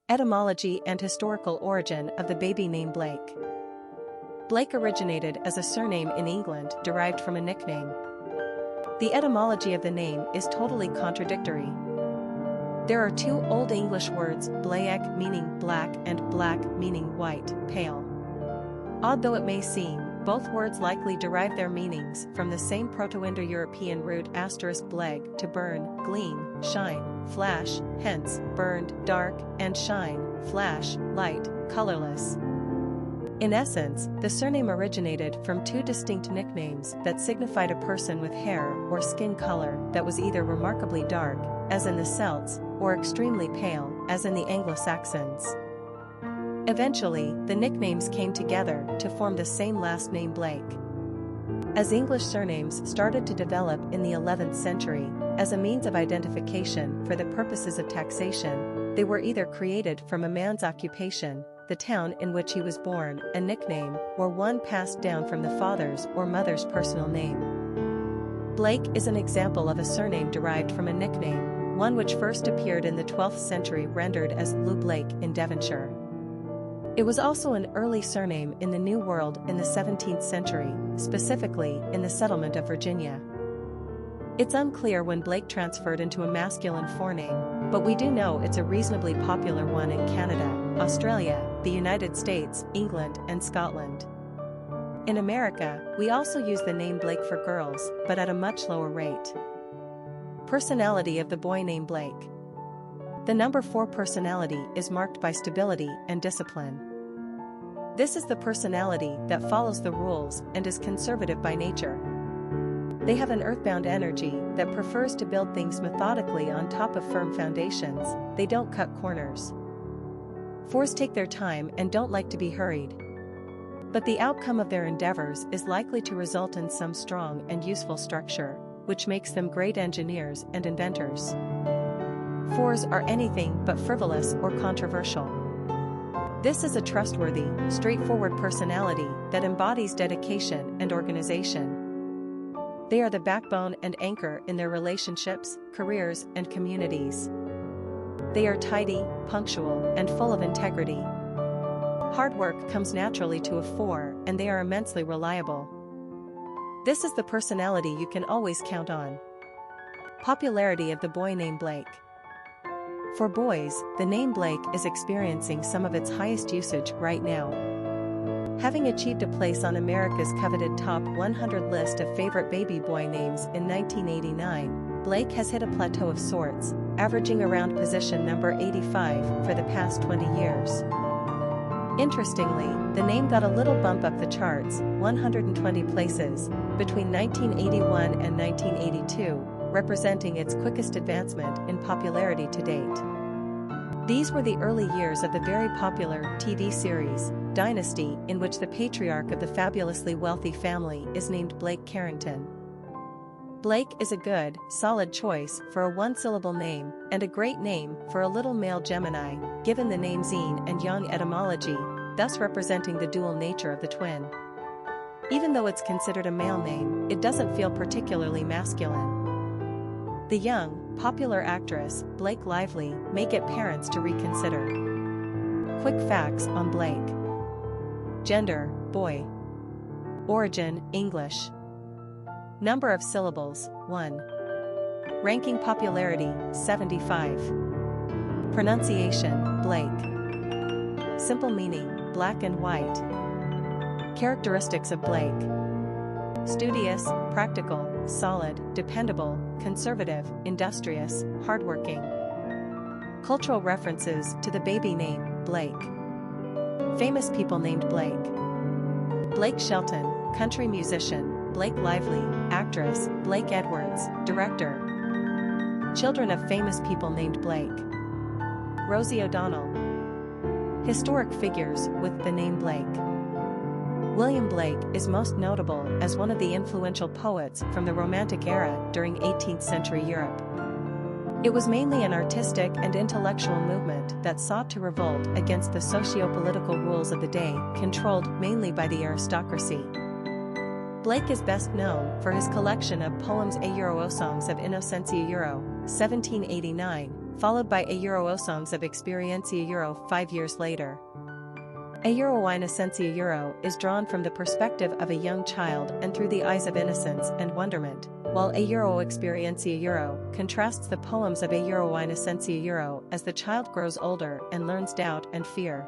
Etymology and historical origin of the baby name Blake. Blake originated as a surname in England derived from a nickname. The etymology of the name is totally contradictory. There are two Old English words, Blaic meaning black and black meaning white, pale. Odd though it may seem, both words likely derive their meanings from the same Proto-Indo-European root *bleg to burn, gleam, shine, flash, hence, burned, dark, and shine, flash, light, colorless. In essence, the surname originated from two distinct nicknames that signified a person with hair or skin color that was either remarkably dark, as in the Celts, or extremely pale, as in the Anglo-Saxons. Eventually, the nicknames came together to form the same last name Blake. As English surnames started to develop in the 11th century, as a means of identification for the purposes of taxation, they were either created from a man's occupation, the town in which he was born, a nickname, or one passed down from the father's or mother's personal name. Blake is an example of a surname derived from a nickname, one which first appeared in the 12th century rendered as Lou Blake in Devonshire. It was also an early surname in the New World in the 17th century, specifically in the settlement of Virginia. It's unclear when Blake transferred into a masculine forename, but we do know it's a reasonably popular one in Canada, Australia, the United States, England, and Scotland. In America, we also use the name Blake for girls, but at a much lower rate. Personality of the boy named Blake. The number 4 personality is marked by stability and discipline. This is the personality that follows the rules and is conservative by nature. They have an earthbound energy that prefers to build things methodically on top of firm foundations. They don't cut corners. 4s take their time and don't like to be hurried. But the outcome of their endeavors is likely to result in some strong and useful structure, which makes them great engineers and inventors. 4s are anything but frivolous or controversial. This is a trustworthy, straightforward personality that embodies dedication and organization. They are the backbone and anchor in their relationships, careers, and communities. They are tidy, punctual, and full of integrity. Hard work comes naturally to a 4, and they are immensely reliable. This is the personality you can always count on. Popularity of the boy named Blake. For boys, the name Blake is experiencing some of its highest usage right now. Having achieved a place on America's coveted Top 100 list of favorite baby boy names in 1989, Blake has hit a plateau of sorts, averaging around position number 85 for the past 20 years. Interestingly, the name got a little bump up the charts, 120 places, between 1981 and 1982, representing its quickest advancement in popularity to date. These were the early years of the very popular TV series, Dynasty, in which the patriarch of the fabulously wealthy family is named Blake Carrington. Blake is a good, solid choice for a one-syllable name, and a great name for a little male Gemini, given the name's yin and yang etymology, thus representing the dual nature of the twin. Even though it's considered a male name, it doesn't feel particularly masculine. The young, popular actress, Blake Lively, may get parents to reconsider. Quick facts on Blake. Gender, boy. Origin, English. Number of syllables, 1. Ranking popularity, 75. Pronunciation, Blake. Simple meaning, black and white. Characteristics of Blake. Studious, practical, solid, dependable, conservative, industrious, hardworking. Cultural references to the baby name, Blake. Famous people named Blake. Blake Shelton, country musician, Blake Lively, actress, Blake Edwards, director. Children of famous people named Blake. Rosie O'Donnell. Historic figures with the name Blake. William Blake is most notable as one of the influential poets from the Romantic era during 18th century Europe. It was mainly an artistic and intellectual movement that sought to revolt against the socio-political rules of the day, controlled mainly by the aristocracy. Blake is best known for his collection of poems A Euro Songs of Innocentia Euro, 1789, followed by a euro osons of experientia euro 5 years later. A euro innocentia euro is drawn from the perspective of a young child and through the eyes of innocence and wonderment, while a euro experientia euro contrasts the poems of a euro innocentia euro as the child grows older and learns doubt and fear.